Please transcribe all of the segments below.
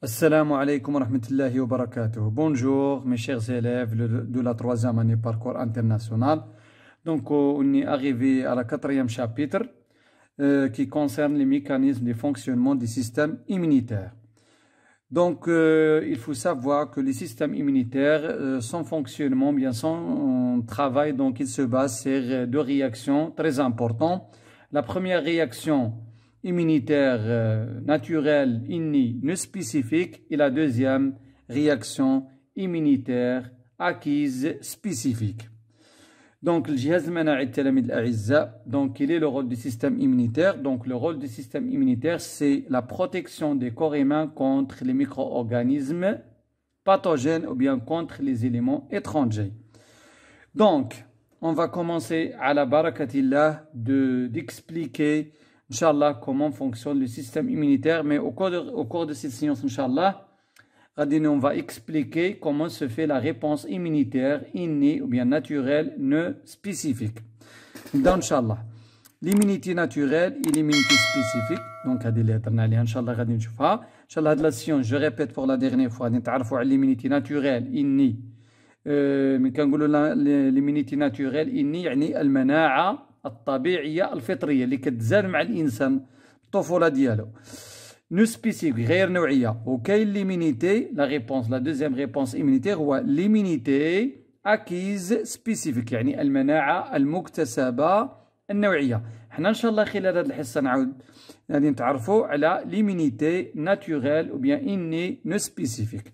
Assalamu alaikum wa rahmatullahi wa barakatuh. Bonjour mes chers élèves de la troisième année parcours international. Donc on est arrivé à la quatrième chapitre qui concerne les mécanismes de fonctionnement du système immunitaire. Donc il faut savoir que les systèmes immunitaires, son fonctionnement, bien son travail, donc il se base sur deux réactions très importantes. La première réaction immunitaire naturelle innée non spécifique et la deuxième réaction immunitaire acquise spécifique. Donc, quel est le rôle du système immunitaire? Donc, le rôle du système immunitaire, c'est la protection des corps humains contre les micro-organismes pathogènes ou bien contre les éléments étrangers. Donc, on va commencer à la barakatillah d'expliquer Inch'Allah, comment fonctionne le système immunitaire, mais au cours de cette séance, Inch'Allah, on va expliquer comment se fait la réponse immunitaire innée ou bien naturelle, non spécifique. Donc, Inch'Allah, l'immunité naturelle et l'immunité spécifique, donc, Inch'Allah, Inch'Allah, la science, je répète pour la dernière fois, l'immunité naturelle innée, l'immunité naturelle innée, يعني المناعة الطبيعية الفطرية اللي كتزاد مع الإنسان الطفولة ديالو نو سبيسيفيك غير نوعية وكاين ليمينيتي لا ريبونس لا دوزيام ريبونس إيمينيتير هو ليمينيتي أكيز سبيسيفيك يعني المناعة المكتسبة النوعية. حنا إن شاء الله خلال هذه الحصة نعاود غادي نتعرفوا على ليمينيتي ناتوريل أو بيان إني نو سبيسيفيك.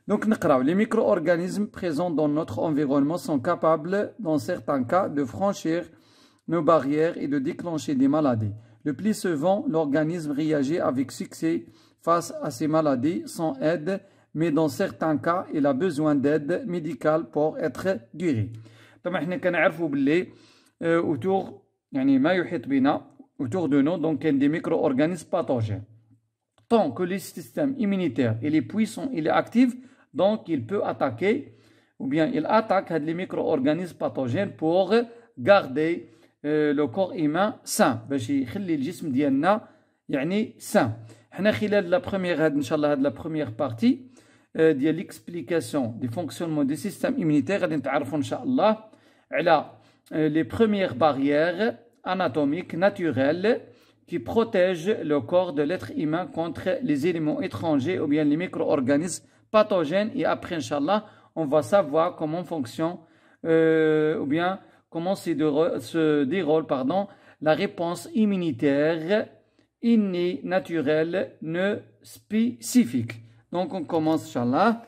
Donc, les micro-organismes présents dans notre environnement sont capables, dans certains cas, de franchir nos barrières et de déclencher des maladies. Le plus souvent, l'organisme réagit avec succès face à ces maladies sans aide, mais dans certains cas, il a besoin d'aide médicale pour être guéri. طبعا احنا كنعرفوا باللي autour يعني ما يحيط بنا autour de nous donc des micro-organismes pathogènes. Tant que le système immunitaire il est puissant, il est actif, donc il peut attaquer ou bien il attaque les micro-organismes pathogènes pour garder le corps humain sain باش يخلي الجسم ديالنا يعني sain. حنا خلال لا بروميير ان شاء الله هاد لا بروميير بارتي ديال ليكسبليكاسيون دي فونكسيونمون دي سيستيم immunitaire غادي نتعرفوا ان شاء الله على les premières barrières anatomiques naturelles qui protègent le corps de l'être humain contre les éléments étrangers ou bien les micro-organismes pathogènes et après inchallah on va savoir comment fonctionne ou bien comment se déroule la réponse immunitaire innée, naturelle, non spécifique. Donc on commence, Inch'Allah.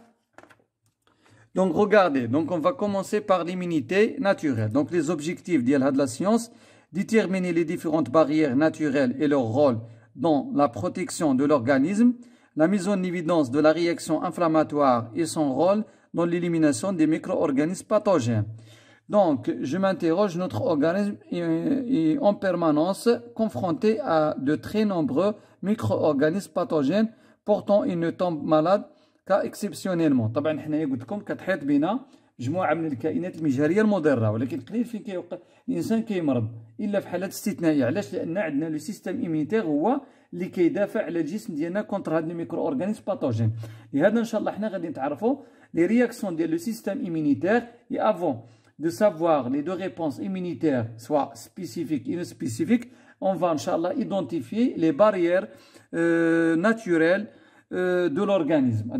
Donc regardez, donc on va commencer par l'immunité naturelle. Donc les objectifs de la science, déterminer les différentes barrières naturelles et leur rôle dans la protection de l'organisme, la mise en évidence de la réaction inflammatoire et son rôle dans l'élimination des micro-organismes pathogènes. Donc, je m'interroge, notre organisme est en permanence confronté à de très nombreux micro-organismes pathogènes, pourtant il ne tombe malade qu'exceptionnellement. طبعا حنايا قلت لكم كتحيط بنا مجموعة من الكائنات المجهرية المضرة ولكن قليل فين كيوقع الإنسان كيمرض إلا في حالات استثنائية. علاش؟ لأن عندنا لو سيستيم إيمينيتير هو اللي كيدافع على الجسم ديالنا كونتر هاد لي ميكرو أورغانيزم باثوجين. لهذا إن شاء الله حنا غادي نتعرفوا لي رياكسيون ديال لو سيستيم إيمينيتير et avant de savoir les deux réponses immunitaires, soit spécifiques et non spécifiques, on va, Inch'Allah, identifier les barrières naturelles de l'organisme.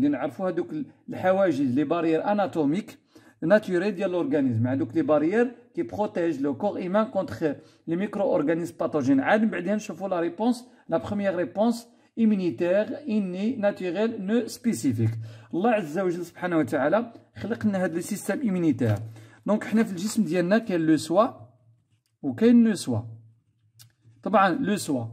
Les barrières anatomiques naturelles de l'organisme. Les barrières qui protègent le corps humain contre les micro-organismes pathogènes. La réponse, la première réponse immunitaire, innée, naturelle, non spécifique. Allah Azza wa Jalla subhanahu wa ta'ala خلقنا هذا السيستم immunitaire. Donc, حنا في الجسم ديالنا كاين لو سوا وكاين لو سوا. طبعا لو سوا.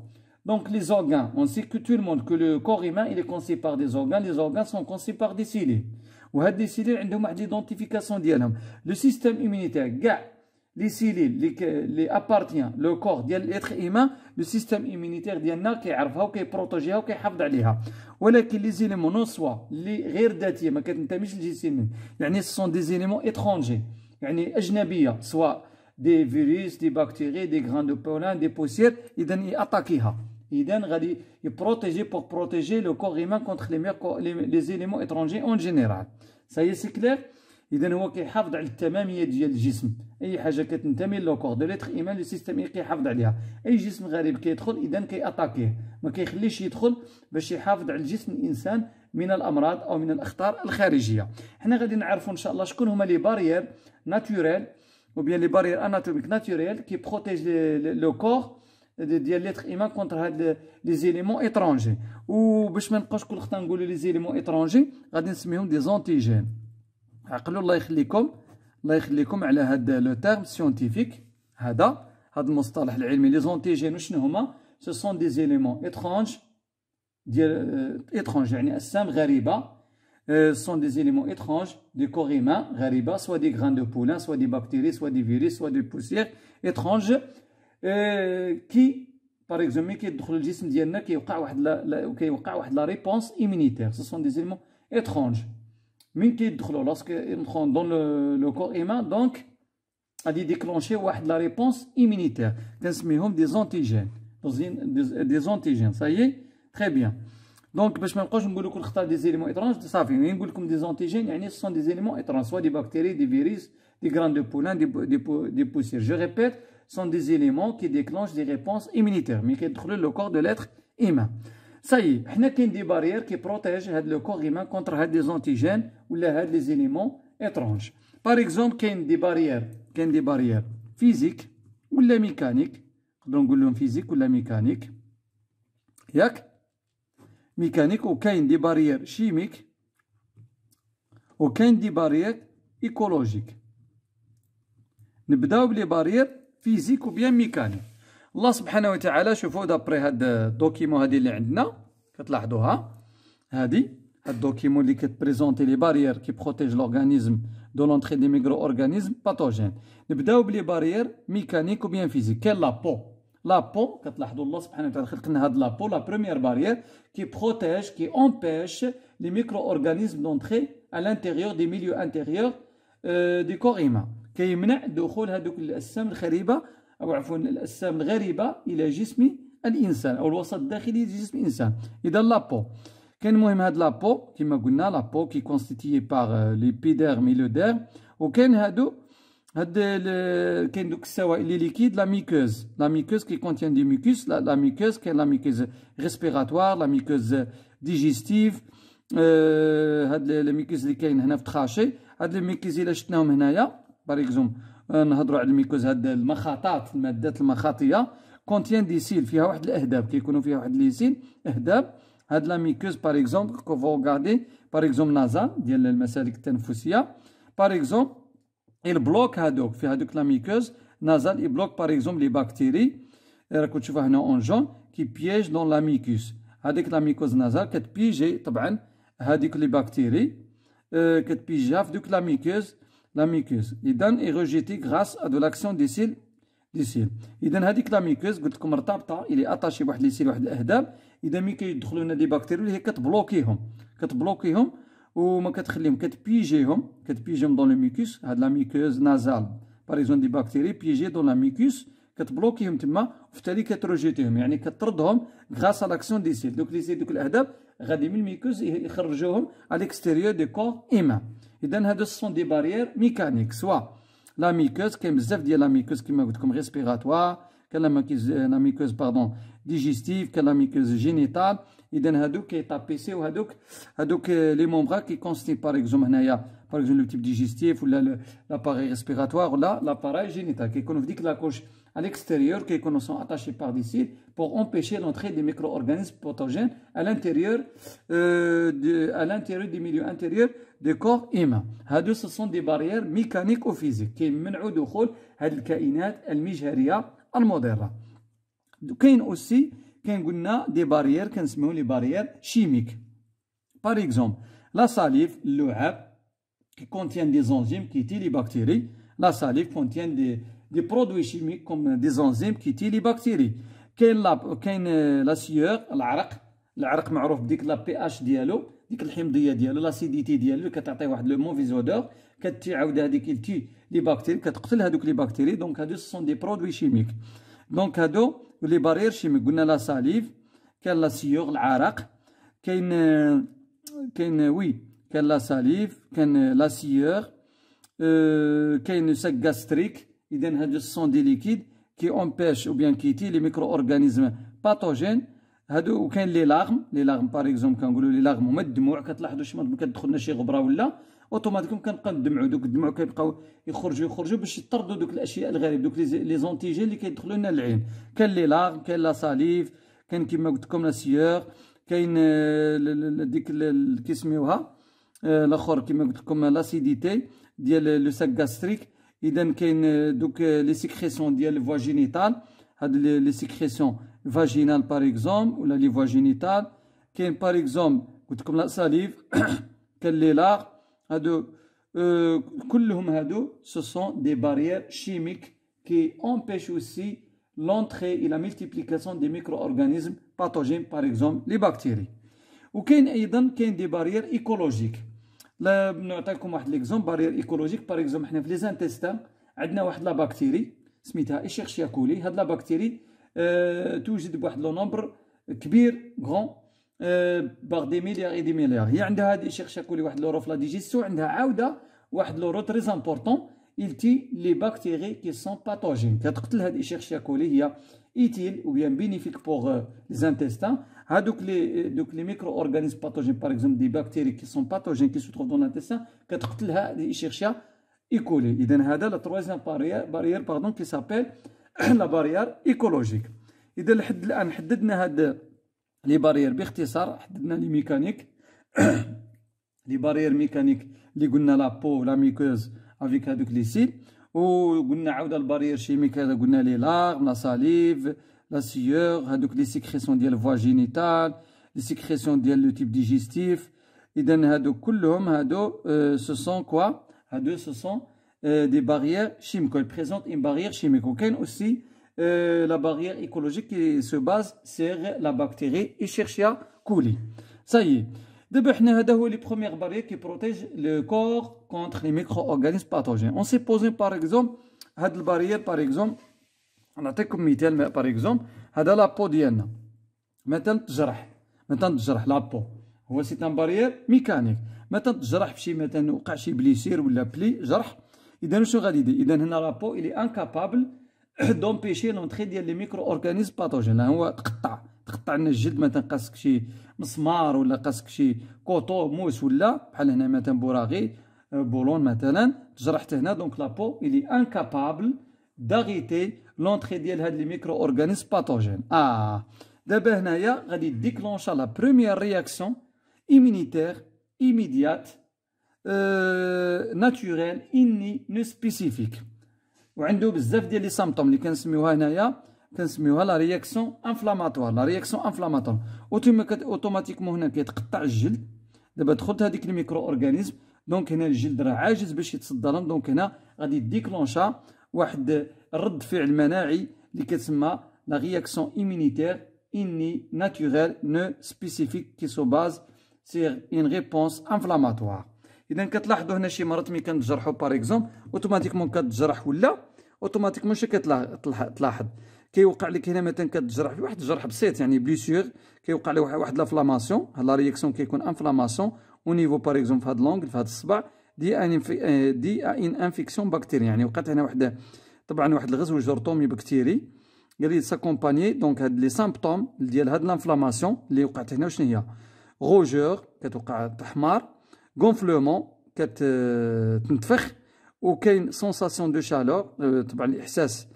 Donc, les organes, on sait que tout le monde, que le corps humain, il est conçu par des organes. Les organes sont conçus par des cellules. وهاد les cellules عندهم واحد l'identification ديالهم. Le système immunitaire, كاع les cellules اللي appartient le corps ديال l'être humain, le système immunitaire ديالنا كيعرفها وكيبروتيجيها وكيحافظ عليها. ولكن les éléments non soi اللي غير ذاتيه ما كتنتميش للجسم يعني ce sont des éléments étrangers. يعني أجنبية سواء des virus, des bactéries, des grains de pollen, des poussières إذا يأتاكيها إذا غادي يبروتيجي بور بروتيجي لو كور هيومان كونتر لي زيليمون إترونجي أون جينيرال. سايي سي كلير. إذا هو كيحافظ على التمامية ديال الجسم، أي حاجة كتنتمي لو كور دو ليتر إيمان لو سيستيم كيحافظ عليها. أي جسم غريب كيدخل إذا كيأتاكيه، ما كيخليش يدخل باش يحافظ على الجسم الإنسان من الأمراض أو من الأخطار الخارجية. حنا غادي نعرفوا إن شاء الله شكون هما لي بارير ناتوريل ou bien les barrières anatomiques naturelles qui protègent le corps ديال l'être humain contre هاد les éléments étrangers. وباش ما نبقاوش كل خطره نقولوا les éléments étrangers غادي نسميهم دي زونتيجين. عقلوا الله يخليكم على هاد لو تيرم سيونتيفيك، هذا المصطلح العلمي. لي زونتيجين وشنو هما؟ سو سون دي زيليمون étranges ديال étrange يعني أجسام غريبة. sont des éléments étranges du corps humain غريبة، soit des grains de poulain, soit des bactéries, soit des virus, soit des poussières étranges qui par exemple ملي كيدخلوا الجسم ديالنا كيوقع واحد لا ريبونس immunitaire. Ce sont des éléments étranges من كيدخلوا lorsque entrant dans le corps humain donc غادي déclencher واحد la réponse immunitaire كنسميهم des antigènes. des antigènes. Ça y est, très bien. Donc باش ما نبقاوش نقول لكم الخطا دي زيليمون étranges صافي نقول لكم دي زونتيجين يعني ce sont des éléments étranges soit des bactéries, des virus, des grains de poulain, des poussières. Je répète, ce sont des éléments qui déclenchent des réponses immunitaires mais كيدخلوا le corps de l'être humain. Ça y est, حنا كاين دي بارير كي بروتيج هاد لو كور humain contre هاد دي زونتيجين ولا هاد لي زيليمون étranges. Par exemple كاين دي بارير فيزيك ولا ميكانيك، نقدروا نقول لهم فيزيك ولا ميكانيك ياك، ميكانيك. وكاين دي بارير شيميك وكاين دي بارير ايكولوجيك. نبداو بلي بارير فيزيك وبيان ميكانيك. الله سبحانه وتعالى شوفوا دابري هاد الدوكيمون هادي اللي عندنا كتلاحظوها، هادي هاد الدوكيمون اللي كتبريزونتي لي بارير كي بروتيج لورغانيزم دو لونتري دي ميكرو اورغانيزم باثوجين. نبداو بلي بارير ميكانيك وبيان فيزيك. كاين لابو كتلاحظوا الله سبحانه وتعالى خلق لنا هاد لابو لا بروميير بارير كي بروتيج كي امبيش لي ميكرو اورغانيزم دونتري à l'intérieur des milieux intérieurs du corps humain. كيمنع دخول هذوك الاجسام الخريبه او عفوا الاجسام الغريبه الى جسم الانسان او الوسط الداخلي لجسم الانسان. اذا لابو كاين المهم هاد لابو كما قلنا لابو كي كونستيتيي باغ ليبيديرم اي لو ديرم. وكاين كاين دوك السوائل لي ليكيد لا ميكوز كي كونتيان دي ميكوس. لا ميكوز كاين لا ميكوز ريسبيراتوار، لا ميكوز ديجيستيف، هاد لي ميكوز اللي كاين هنا في التخاشي. هاد لي ميكوز الا شفناهم هنايا باغ اكزومبل نهضروا على الميكوز هاد المخاطات المادات المخاطيه كونتيان دي سيل فيها واحد الاهداب كيكونوا فيها واحد لي سيل اهداب. هاد لا ميكوز باغ اكزومبل كو فو غاردي باغ اكزومبل نازال ديال المسالك التنفسيه باغ اكزومبل البلوك هادوك في هادوك لا ميكوز نازال يبلوك باغ اكزومبل لي باكتيري راكم تشوفوها هنا اون جون كي بييج دون لا ميكوس. هذيك لا ميكوز نازال كتبيجي طبعا هذيك لي باكتيري كتبيجيها في دوك لا ميكوز اذا اي ريجيتي غراس ا دو لاكسيون دي سيل اذا هذيك لا ميكوز قلت لكم مرتبطه الي اتاشي بواحد لي سيل واحد الاهداب. اذا ملي كيدخلوا لنا دي باكتيري اللي هي كتبلوكيهم وما كتخليهم كتبيجيهم دون لو ميكوس. هاد لا ميكوز نازال باغ اكزومبل دي باكتيري بيجي دون لا ميكوس كتبلوكيهم تما وفتالي كتروجيتيهم يعني كتطردهم غراس ا لاكسيون دي سيل. دوك لي سيل دوك الاهداب غادي من الميكوز يخرجوهم على ليكستيريور دي كور ايمان. اذا هادو سون دي بارير ميكانيك سوا لا ميكوز كاين بزاف ديال لا ميكوز كيما قلت لكم ريسبيراتوار، كاين لا ميكوز باردون ديجيستيف، كاين لا ميكوز جينيتال. اذا هادوك كيطابيسيو هادوك لي مومبرا كي كونستي باغ اكزومبل هنايا باغ اكزومبل لو تيب ديجيستيف ولا لاباري ريسبيراتوار ولا لاباري جينيتال كيكونوا في ديك لاكوش à l'extérieur qui sont attachés par des cils pour empêcher l'entrée des micro-organismes pathogènes à l'intérieur des milieux intérieurs du corps humain. هادو ce sont des barrières mécaniques ou physiques qui يمنعوا دخول هاد الكائنات المجهرية المضرة. كاين قلنا دي بارير كنسميهم لي بارير شيميك. par exemple la salive اللعاب qui contient des enzymes qui tuent les bactéries. La salive contient des produits chimiques comme des enzymes qui tuent les bactéries. كاين لا سيور العرق معروف بديك لا بي اش ديالو ديك الحمضيه ديالو لاسيديتي ديالو كتعطي واحد لو موفيز اودور كتعاود هذيك التي لي باكتيري كتقتل هذوك لي باكتيري. دونك هادو سون دي برودوي شيميك. دونك هادو لي بارير شيميك قلنا لا ساليف كاين لا سيور العرق، كاين وي كاين لا ساليف، كاين لا سيور، كاين ساك غاستريك. اذا هادو سون دي ليكيد كي امبيش او بيان كيتي لي ميكرو اورغانيزم باثوجين هادو. وكاين لي لاغم باغ اكزومبل كنقولوا لي لاغم هما الدموع. كتلاحظوا شي مرات كتدخل لنا شي غبره ولا اوتوماتيكوم كنبقاو ندمعوا، دوك الدموع كيبقاو يخرجوا باش يطردوا دوك الاشياء الغريبه، دوك لي زونتيجين اللي كيدخلوا لنا للعين. كاين لي لاغم، كاين لا ساليف، كاين كيما قلت لكم لا سيور، كاين ديك كيسميوها الاخر كيما قلت لكم لاسيديتي ديال لو ساك غاستريك. اذا كاين دوك لي سيكريسيون ديال الفواجينيتال، هاد لي سيكريسيون فاجينال باغ اكزومبل ولا لي فواجينيتال. كاين باغ اكزومبل قلت لكم لا ساليف كاين لي لاغ. هادو كلهم هادو سو سون دي باريير شيميك كي امبيش اوسي لونتري اي لا مولتيبليكاسيون دي ميكرو اورغانيزم باثوجين باغ اكزومبل لي بكتيري. وكاين ايضا كاين دي باريير ايكولوجيك. لا نعطيكم واحد ليكزومبل باريير ايكولوجيك. باغ اكزومبل حنا في لي زانتيستان عندنا واحد لا بكتيري سميتها ايشيرشيا كولي. هاد لا بكتيري توجد بواحد لو نومبر كبير غون باغ دي ميليار اي دي ميليار. هي عندها هاد ايشيرشيا كولي واحد لو في لا ديجيستيون، عندها عاوده واحد لو تري امبورطون التي لي بكتيري كي سون باثوجين. كتقتل هاد ايشيرشيا كولي، هي ايتيل او بيان بينيفيك بوغ لي زانتيستان. هادوك لي ميكرو اورغانيزم باثوجين باغ اكزومبل دي بكتيري كي سون باثوجين كي سو تروف دون لانتيستان كتقتلها دي ايشيرشيا ايكولي. اذا هذا لا ترويزيام باريير باردون كي سابيل لا باريير ايكولوجيك. اذا لحد الان حددنا هاد لي باريير باختصار. حددنا لي ميكانيك لي باريير ميكانيك اللي قلنا لا بو لا ميكوز افيك هادوك لي سيل. وقلنا عاوده الباريير شيميك هذا قلنا لي لاغم لا ساليف لا سيور، هادوك لي سيكريسيون ديال الفواجينيتال، لي سيكريسيون ديال لو تيب ديجيستيف. اذا هادو كلهم هادو سو سون كوا هادو سو سون دي باريير شيميك. ils présentent une barrière chimique. وكاين aussi la barrière écologique qui se base sur la bactérie Escherichia coli. Ça y est. دابا حنا هذا هو لي بروميير باريير كي بروتيج لو كور كونتر لي ميكرو اورغانيزم باثوجين. اون سي بوزي باغ اكزومبل هاد الباريير باغ اكزومبل نعطيكم مثال باغ اكزومبل هذا لابو ديالنا مثلا تجرح لابو هو سي ان باريير ميكانيك. مثلا تجرح بشي مثلا وقع شي بليسير ولا بلي جرح. اذا شنو غادي يدير؟ اذا هنا لابو الي انكابابل دومبيشي لونتري ديال لي ميكرو اورغانيزم باثوجين. هو تقطع لنا الجلد مثلا قاسك شي مسمار ولا قاسك شي كوطو موس ولا بحال هنا مثلا بوراغي بولون مثلا تجرحت هنا. دونك لابو الي انكابابل داغيتي لونتري ديال هاد لي ميكرو اورغانيزم باثوجين. دابا هنايا غادي ديكلونشا لا بروميير رياكسيون immunitaire immédiate naturelle اني نو سبيسيفيك. وعنده بزاف ديال لي سامبتوم اللي كنسميوها هنايا كنسميوها لا رياكسيون انفلاماتوار. لا رياكسيون انفلاماتوار اوتوماتيكمون هنا كيتقطع الجلد. دابا دخلت هذيك الميكرو اورغانيزم دونك هنا الجلد راه عاجز باش يتصدى لهم. دونك هنا غادي ديكلونشا واحد الرد فعل مناعي اللي كتسمى لا رياكسيون immunitaire اني ناتوريل نو سبيسيفيك كي سو باز سير ان ريبونس انفلاماتوار. اذا كتلاحظوا هنا شي مرات ملي كنتجرحوا باغ اكزومبل اوتوماتيكمون كتجرح ولا اوتوماتيكمون شي كتلاحظ كيوقع لك هنا مثلا كتجرح في واحد الجرح بسيط يعني بليسيور كيوقع له واحد لافلاماسيون. هاد لا رياكسيون كيكون انفلاماسيون او نيفو باغ اكزومبل في هاد لونغ في هاد الصبع دي ان انفيكسيون بكتيريا. يعني وقعت هنا واحد طبعا واحد الغزو جرثومي بكتيري قال لي ساكومباني. دونك هاد لي سامبتوم ديال هاد لانفلاماسيون اللي وقعت هنا شنو هي؟ روجور كتوقع تحمار، غونفلومون كتنتفخ، وكاين سونساسيون دو شالور طبعا الاحساس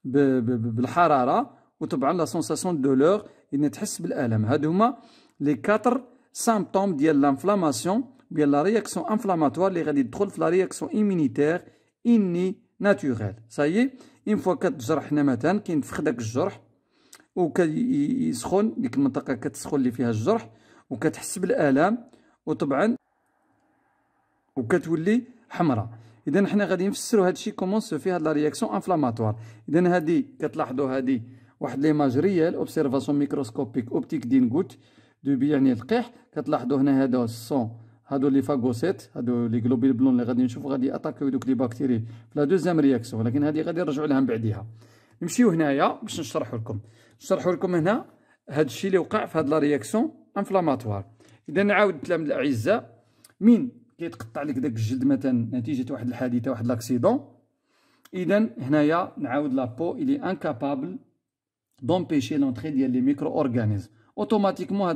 بالحراره، وطبعا لا سونساسيون دو دولور ان تحس بالالم. هادو هما لي 4 سامبتوم ديال لانفلاماسيون ديال لا رياكسيون انفلاماتوار اللي غادي تدخل في لا رياكسيون ايمونيتير اني ناتوريل. صايي اون فوا كتجرح هنا مثلا كينتفخ داك الجرح وكيسخن ديك المنطقه كتسخن اللي فيها الجرح وكتحس بالالام وطبعا وكتولي حمراء. اذا حنا غادي نفسروا هذا الشيء كومون سو في هاد لا رياكسيون انفلاماتوار. اذا هذه كتلاحظوا هذه واحد ليماج ريال اوبسيرفاسيون ميكروسكوبيك اوبتيك دين غوت دو بي يعني القيح. كتلاحظوا هنا هذا السون هادو لي فاغوسيت هادو لي غلوبيل بلون اللي غادي نشوفوا غادي اتاكيو دوك لي باكتيري في لا دوزيام رياكسيون، ولكن هذه غادي نرجعوا لها من بعديها. نمشيو هنايا باش نشرحوا لكم هنا هاد الشيء اللي وقع في هاد لا رياكسيون انفلاماتوار. اذا نعاود التلاميذ الاعزاء، من كيتقطع لك داك الجلد مثلا نتيجه واحد الحادثه، واحد لاكسيدون، اذا هنايا نعاود لابو الي انكابابل دونبيشي لونطري ديال لي ميكرو اورغانيزم اوتوماتيكمون.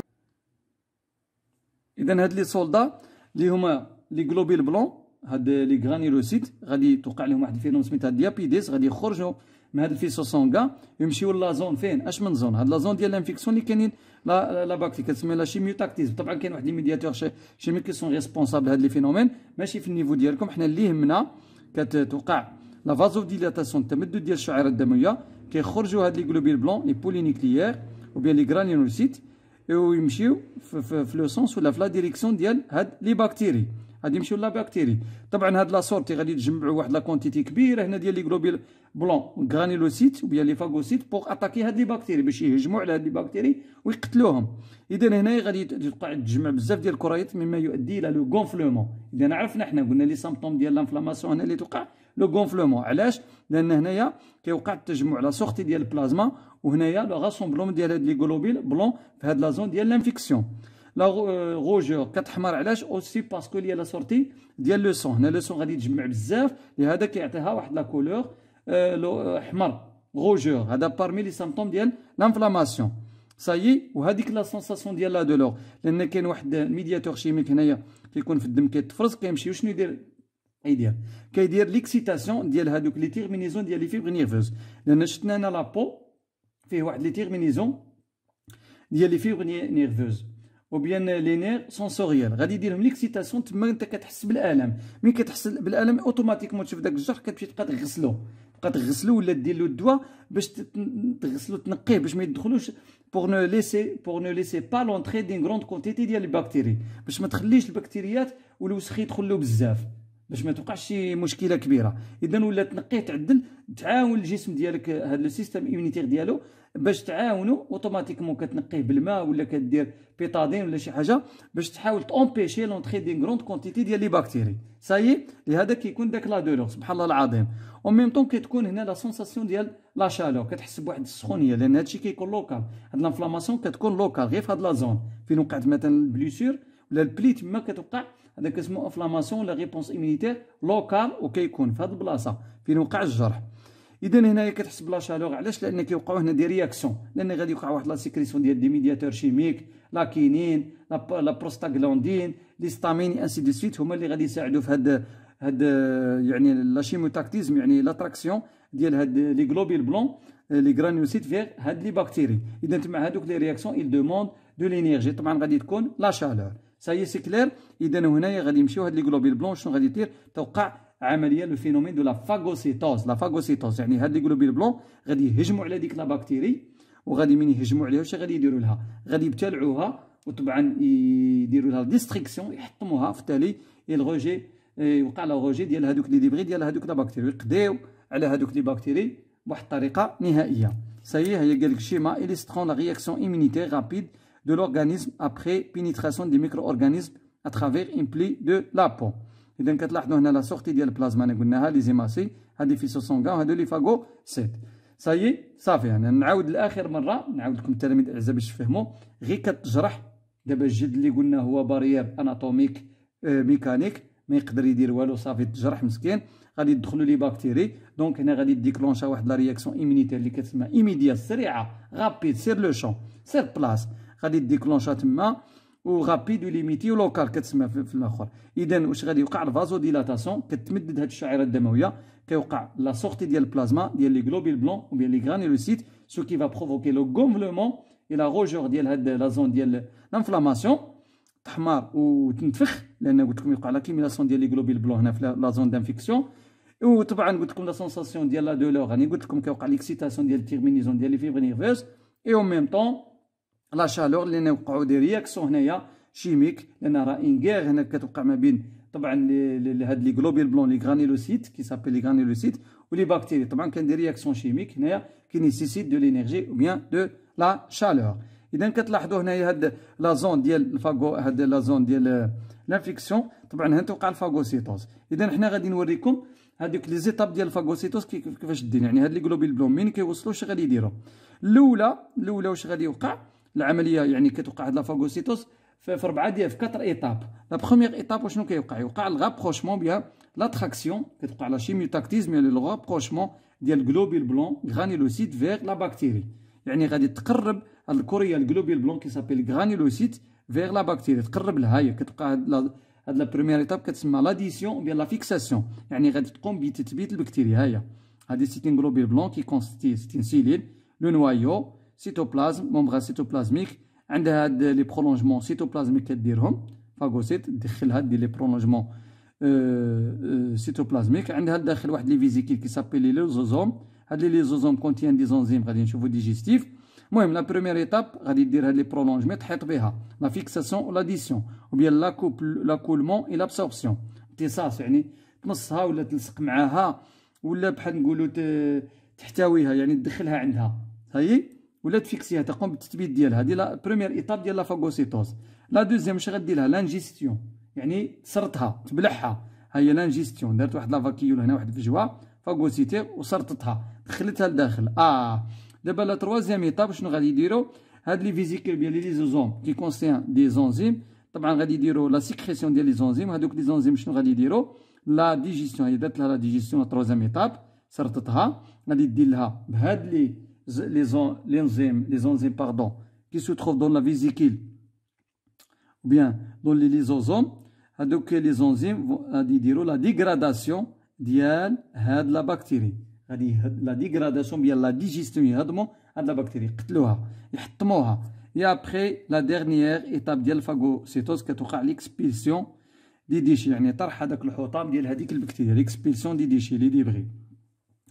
اذا هاد لي سولدا اللي هما لي غلوبيل بلون، هاد لي غرانيلوسيت، غادي توقع لهم واحد الفينوم سميتها ديابيديس، غادي يخرجوا من هاد الفيسو سونغا يمشيو لا زون فين، اش من زون، هاد لا زون ديال لانفيكسيون اللي كاينين لا باكتيريا كتسمى لا شيميوتاكتيزم. طبعا كاين واحد لي ميدياتور شيميك كي سون ريسبونسابل هاد لي فينومين، ماشي في النيفو ديالكم. حنا اللي يهمنا كتوقع لا فازو ديلاتاسيون، التمدد ديال الشعيره الدمويه، كيخرجوا هاد لي غلوبيل بلون لي بولينيكليير او بيان لي غرانيلوسيت، ويمشيو في لو سونس ولا في لا ديريكسيون ديال هاد لي باكتيري، غادي يمشيو لا باكتيري. طبعا هاد لا سورتي غادي تجمعوا واحد لا كونتيتي كبيره هنا ديال لي غلوبيل بلون غرانيلوسيت وبيان لي فاغوسيت بوغ اتاكي هاد لي باكتيري، باش يهجموا على هاد لي باكتيري ويقتلوهم. اذا هنايا غادي تبقى تجمع بزاف ديال الكريات مما يؤدي الى لو غونفلومون. اذا عرفنا حنا قلنا لي سامبتوم ديال لانفلاماسيون هنا اللي توقع لو غونفلومون. علاش؟ لان هنايا كيوقع التجمع على سورتي ديال البلازما، وهنايا لو غاسومبلومون ديال هاد لي غلوبيل بلون في هاد لا زون ديال لانفيكسيون. لا روجور كتحمر، علاش؟ اوسي باسكو لي لا سورتي ديال لو سون. هنا لو سون غادي يتجمع بزاف، لهذا كيعطيها واحد لا كولور احمر روجور. هذا بارمي لي سامبتوم ديال لانفلاماسيون. صايي، وهذيك لا سونساسيون ديال لا دولور، لان كاين واحد الميدياتور شيميك هنايا كيكون في الدم كيتفرز، كيمشي وشنو يدير؟ كيدير ليكسيتاسيون ديال هذوك لي تيرمينيزون ديال لي فيبر نيرفوز. لان شفنا انا لابو فيه واحد لي تيرمينيزون ديال لي فيبر نيرفوز وبيان لي نير سونسوريال، غادي يدير لهم ليكسيتاسيون. تما انت كتحس بالالم، ملي كتحس بالالم اوتوماتيكمون تشوف داك الجرح كتمشي تبقى تغسلو ولا دير له الدواء باش تغسلو تنقيه باش ما يدخلوش، بور نو ليسي با لونطري دين غروند كونتيتي ديال لي باكتيري، باش ما تخليش البكتيريات والوسخ يدخل له بزاف، باش ما توقعش شي مشكله كبيره. اذا ولا تنقيه تعدل، تعاون الجسم ديالك هذا لو سيستيم ايمونيتير ديالو باش تعاونو اوتوماتيكمون، كتنقيه بالماء ولا كدير بيتادين ولا شي حاجه باش تحاول تامبيشي لونطري دين غروند كونتيتي ديال لي باكتيري. صايي، لهذا كيكون داك لا دولور سبحان الله العظيم. او ميم طون كتكون هنا لا سونساسيون ديال لا شالور، كتحس بواحد السخونيه، لان هادشي كيكون لوكال. هاد لانفلاماسيون كتكون لوكال غير في هاد لا زون فين وقعت مثلا البليسور ولا البلي، تما كتوقع هذاك اسمه انفلاماسيون ولا ريبونس ايمونيتير لوكال، وكيكون في هاد البلاصه فين وقع الجرح. اذا هنايا كتحس بلا شالور، علاش؟ لان كيوقعوا هنا دي رياكسيون، لان غادي يوقع واحد لا سيكريسيون ديال دي ميدياتور شيميك، لا كينين، لا بروستاغلاندين، ليستامين، انسي دو سويت، هما اللي غادي يساعدوا في هاد يعني لا شيموتاكتيزم، يعني لاتراكسيون ديال هاد لي غلوبيل بلون لي غرانيوسيت فيغ هاد لي باكتيري. اذا مع هادوك لي رياكسيون il demande de l'énergie، طبعا غادي تكون لا شالور. سايي سي كلير. اذا هنايا غادي يمشيو هاد لي غلوبيل بلون، شنو غادي يدير؟ توقع عمليه لو فينومين دو لا فاغوسيتوز. لا فاغوسيتوز يعني هاد لي غلوبيل بلون غادي يهجموا على ديك لا باكتيري، وغادي من يهجموا عليها واش غادي يديروا لها؟ غادي يبتلعوها، وطبعا يديروا لها ديستريكسيون، يحطموها، في التالي الروجي يوقع لا روجي ديال هادوك لي ديبري ديال هادوك لا باكتيري، يقضيو على هادوك لي باكتيري بواحد الطريقه نهائيه. سايي، هي قال لك شيما illustrant la réaction immunitaire rapide de l'organisme après pénétration des micro-organismes à travers une pli de la peau. اذا كتلاحظوا هنا لا سورتي ديال البلازما، انا قلناها لي زيماسي، هادي فيسو سونغا وهادو لي فاغو سيت. سايي صافي. انا نعاود لاخر مره، نعاود لكم التلاميذ الاعزاء باش تفهموا. غير كتجرح دابا الجلد اللي قلنا هو باريير اناتوميك ميكانيك، ما يقدر يدير والو، صافي تجرح مسكين، غادي يدخلوا لي باكتيري. دونك هنا غادي ديكلونشا واحد لا رياكسيون ايمونيتير اللي كتسمى ايميديا، سريعه، غابيد، سير لو شون، سير بلاص، غادي ديكلونشا تما، وغابيد وليميتي ولوكال كتسمى في الاخر. اذا واش غادي يوقع؟ الفازو ديلاتاسيون، كتمدد هاد الشعيره الدمويه، كيوقع لا سورتي ديال البلازما ديال لي غلوبيل بلون ou bien لي غرانيلوسيت، سو كي فا بروفوكي لو غونفلومون اي لا روجور ديال هاد لا زون ديال لانفلاماسيون، تحمر وتنتفخ، لان قلت لكم يوقع لا كيميلاسيون ديال لي غلوبيل بلون هنا في لا زون دانفيكسيون. وطبعا قلت لكم لا سونساسيون ديال لا دولور، راني قلت لكم كيوقع ليكسيتاسيون ديال التيرمينيزون ديال لي فيبر نيرفوز، اي او ميم طون لا شالور، لان وقعوا دي رياكسيون هنايا شيميك، لان راه ان غير هنا كتوقع ما بين طبعا هاد لي غلوبيل بلون لي غرانيلوسيت كي سابيل لي غرانيلوسيت ولي باكتيري. طبعا كان دي رياكسيون شيميك هنايا كي نيسيسيت دو لينيرجي او بيان دو لا شالور. اذا كتلاحظوا هنايا هاد لا زون ديال الفاغو، هاد لا زون ديال لانفيكسيون، طبعا هنا توقع الفاغوسيتوز. اذا حنا غادي نوريكم هذوك لي زيتاب ديال الفاغوسيتوز كيفاش دير. يعني هاد لي غلوبيل بلون مين كيوصلوا اش غادي يديروا؟ الاولى واش غادي يوقع؟ العمليه يعني كتوقع هاد لافاغوسيتوز في 4 ديال في 4 ايطاب. لا بروميير ايطاب وشنو كيوقع؟ يوقع الغابروشمون بيان لاتراكسيون، كتوقع لا شيميوتاكتيزم يعني لو غابروشمون ديال الجلوبيل بلون غرانيلوسيت فيغ لا بكتيري. يعني غادي تقرب هاد الكوريا الجلوبيل بلون كي سابيل غرانيلوسيت فيغ لا بكتيري، تقرب لها. هي كتوقع هاد لا بروميير ايطاب كتسمى لاديسيون بيان لا فيكساسيون، يعني غادي تقوم بتثبيت البكتيريا. هي هادي سيت ان جلوبيل بلون كي كونستيتي سيت ان سيلين لو نوايو سيتوبلازم ممبران سيتوبلازميك. عندها هاد لي برولونجمون سيتوبلازميك كديرهم فاغوسيت، دخلها دير لي برولونجمون سيتوبلازميك. عندها لداخل واحد لي فيزيكيل كي سابيل لي ليزوزوم. هاد لي ليزوزوم كونتيان دي زونزيم غادي نشوفو ديجيستيف. المهم لا بروميير ايتاب غادي دير هاد لي برولونجمون تحيط بها لا فيكساسيون و لاديسيون و بيان لاكولمون اي لابسوربسيون، امتصاص يعني تمصها ولا تلصق معاها ولا بحال نقولو تحتويها يعني تدخلها عندها هاي ولا تفيكسيها، تقوم بالتثبيت ديالها. هادي لا بروميير ايتاب ديال لا فاغوسيتوز. لا دوزيام واش غدير لها؟ لانجيستيون يعني تسرطها تبلعها. هي لانجيستيون، دارت واحد لافاكيول هنا واحد الفجوه فاغوسيتي وسرطتها دخلتها لداخل. دابا لا تروازيام ايتاب شنو غادي يديروا؟ هاد لي فيزيكول ديال لي ليزوزوم كي كونسيان دي زونزيم، طبعا غادي يديروا لا سيكريسيون ديال لي زونزيم. هادوك لي زونزيم شنو غادي يديروا؟ لا ديجيستيون. هي دارت لها لا ديجيستيون لا تروازيام ايتاب سرطتها، غادي دير لها بهاد les enzymes pardon, qui se trouvent dans la vésicule ou bien dans les lysosomes. Donc les enzymes vont dire la dégradation de la bactérie. La dégradation bien la digestion de la bactérie. يحطموها. Et après la dernière étape ديال الفاغوسيتوز كتوقع l'expulsion des déchets، يعني طرح هذاك الحطام ديال هذيك البكتيريا، l'expulsion des déchets les débris.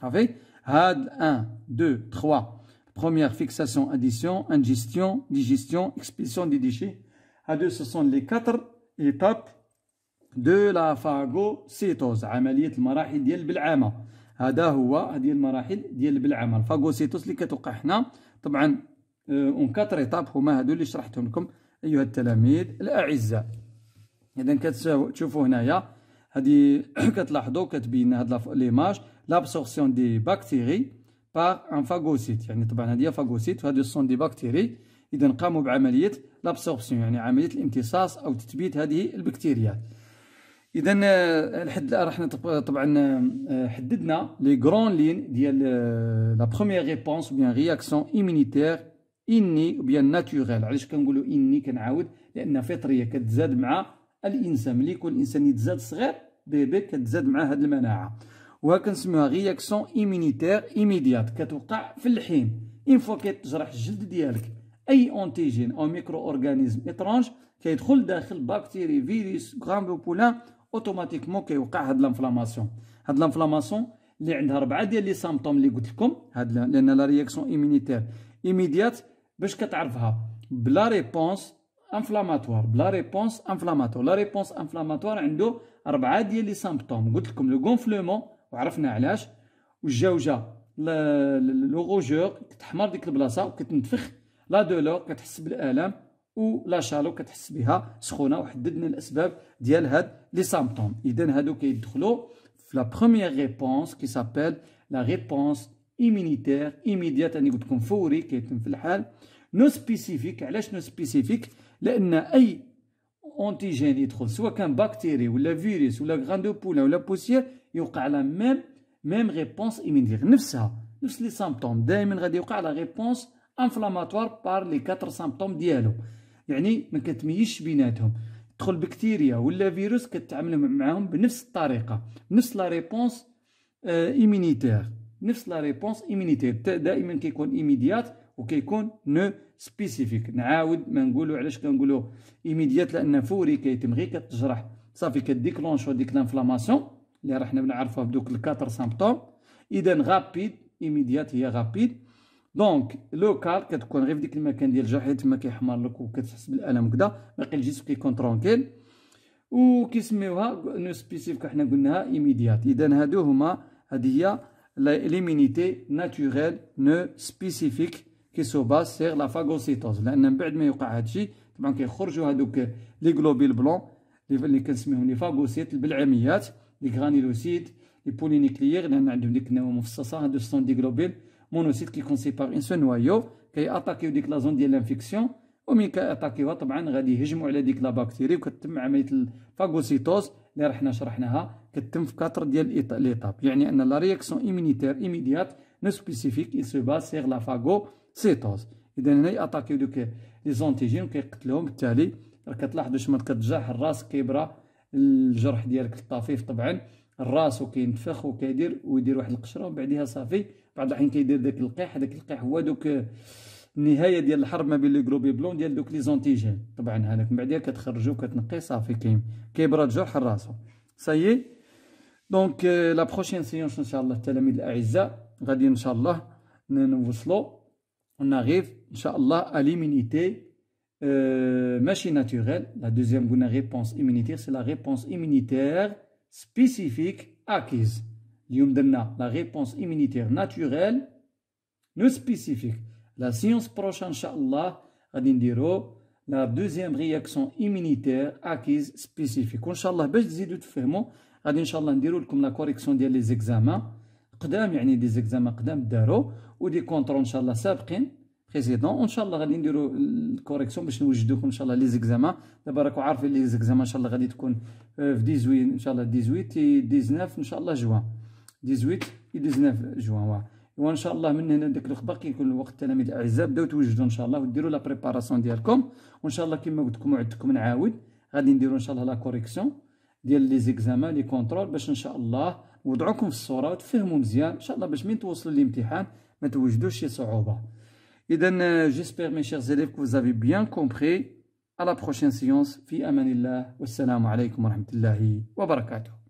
صافي. هاد 1 2 3 première fixation, addition, ingestion, digestion, expulsion des déchets. هادو ce sont les 4 étapes de la phagocytose، عملية المراحل ديال البلعامة. هذا هو هذه المراحل ديال البلعامة الفاغوسيتوز اللي كتوقع هنا. طبعا اون 4 ايتاب هما هادو اللي شرحتهم لكم أيها التلاميذ الأعزاء. إذا كتشوفوا هنايا هذه كتلاحظوا كتبين هاد ليماج لابسورسيون دي بكتيري بار ان فاغوسيت، يعني طبعا هذه فاغوسيت وهذو سون دي بكتيري. اذا قاموا بعمليه لابسوربسيون يعني عمليه الامتصاص او تثبيت هذه البكتيريات. اذا لحد الان راح طبعا حددنا لي غرون لين ديال لا بروميير ريبونس بيان رياكسيون ايمينيتير اني بيان ناتوريل. علاش كنقولوا اني؟ كنعاود لان فطريه كتزاد مع الانسان. ملي يكون الانسان يتزاد صغير بيبي كتزاد معاه هذه المناعه، وها كنسميوها رياكسيون ايمينيتير ايميديات، كتوقع في الحين. اون فوا كيتجرح الجلد ديالك اي اونتيجين او ميكرو اورغانيزم اترونج كيدخل داخل بكتيري فيروس غرام بولان، اوتوماتيكمون كيوقع هاد لانفلاماسيون. هاد لانفلاماسيون اللي عندها 4 ديال لي سامبتوم اللي قلت لكم هاد، لان لا رياكسيون ايمينيتير ايميديات باش كتعرفها بلا ريبونس انفلاماتوار. بلا ريبونس انفلاماتوار، لا ريبونس انفلاماتوار عنده 4 ديال لي سامبتوم. قلت لكم لو غونفلومون وعرفنا علاش، والجوجه لو روجور كتحمر ديك البلاصه وكتنتفخ، لا دولور كتحس بالالام، و لا شالو كتحس بها سخونه، وحددنا الاسباب ديال هاد لي سامبتوم. اذا هادو كيدخلوا في لا بروميير ريبونس كي سابيل لا ريبونس ايمينيتير ايميديات، انا قلت لكم فوري كيتم في الحال. نو سبيسيفيك. علاش نو سبيسيفيك؟ لان اي اونتيجين يدخل سواء كان بكتيري ولا فيروس ولا غراندو بولان ولا بوسيير يوقع لا ميم ريبونس ايمينيتير، نفسها نفس لي سامبتوم. دائما غادي يوقع لا ريبونس انفلاماتوار بار لي 4 سامبتوم ديالو، يعني ما كتميزش بيناتهم. تدخل بكتيريا ولا فيروس كتعامل معاهم بنفس الطريقه، نفس لا ريبونس ايمينيتير، نفس لا ريبونس ايمينيتير. دائما كيكون ايميديات وكيكون نو سبيسيفيك. نعاود ما نقولوا علاش كنقولوا ايميديات، لان فوري كيتم غير كتجرح صافي كديكلونشو ديك لانفلاماسيون اللي راح نعرفوها بدوك الكاتر سامبتوم. اذا غابيد ايميديات هي غابيد. دونك لوكال كتكون غير في ديك المكان ديال الجرح تما كيحمر لك وكتحس بالالم وكذا، باقي الجسم كيكون ترونكيل، وكيسميوها نو سبيسيفيك حنا قلناها ايميديات. اذا هادو هما، هذه هي ليمينيتي ناتوريل نو سبيسيفيك كي سو باس سيغ لا فاغوسيتوز. لان من بعد ما يوقع هادشي طبعا كيخرجوا هادوك لي غلوبيل بلون اللي كنسميهم لي فاغوسيت البلعميات، لي غرانيلوسيت، لي بولينيكليير، لان عندهم ديك النواه مفصصه. هادو سون دي غلوبيل مونوسيت كي كون سيبار ان سو نوايو كياتاكيو ديك لا زون ديال لانفيكسيون، ومن كياتاكيوها طبعا غادي يهجموا على ديك لا باكتيري، وكتتم عمليه الفاغوسيتوز اللي رحنا شرحناها، كتتم في 4 ديال ليطاب. يعني ان لا رياكسيون ايمينيتير ايميديات نو سبيسيفيك il se base sur la phagocytose. اذا هنا ياتاكيو دوك لي زونتيجين وكيقتلوهم. بالتالي راك كتلاحظوا شمن كتجرح الراس كيبرى الجرح ديالك الطفيف طبعا، الراس وكينتفخ ويدير واحد القشره، ومن بعدها صافي بعض الاحيان كيدير داك اللقيح. هذاك اللقيح هو دوك النهايه ديال الحرب ما بين لي غروبي بلون ديال دوك لي زونتيجين. طبعا هذاك من بعدها كتخرجو كتنقي صافي كيبرد جرح الراس. سايي دونك لا بروشين سيونس ان شاء الله التلاميذ الاعزاء غادي ان شاء الله نوصلوا ونغيف ان شاء الله ا l'immunité ماشي ناتوريل. لا دوزيام قلنا ريبونس immunitaire سي لا ريبونس immunitaire spécifique acquise. اليوم درنا لا ريبونس immunitaire ناتوريل نو سبيسيفيك. لا سيونس بروشان ان شاء الله غادي نديرو لا دوزيام رياكسيون immunitaire acquise سبيسيفيك. وان شاء الله باش تزيدو تفهموا غادي ان شاء الله نديرو لكم لا كوريكسيون ديال لي زيكزامان قدام، يعني دي زيكزامان قدام دارو ودي كونترول ان شاء الله سابقين بريسيدون. وان شاء الله غادي نديرو الكوريكسيون باش نوجدوكم ان شاء الله لي زيكزامان. دابا راكم عارفين لي زيكزامان ان شاء الله غادي تكون في 18 ان شاء الله 18 19 ان شاء الله جوان 18 19 جوان. وان شاء الله من هنا داك الوقت باقي يكون الوقت التلاميذ الاعزاء بداو توجدوا ان شاء الله وديروا لا بريباراسيون ديالكم. وان شاء الله كما قلت لكم وعدتكم نعاود غادي نديروا ان شاء الله لا كوريكسيون ديال لي زيكزامان لي كونترول باش ان شاء الله نوضعوكم في الصوره وتفهموا مزيان ان شاء الله باش من توصلوا للامتحان ما توجدوش شي صعوبه. اذا جيسبر مي شيرز élèves que vous avez bien compris. à la prochaine séance في امان الله والسلام عليكم ورحمه الله وبركاته.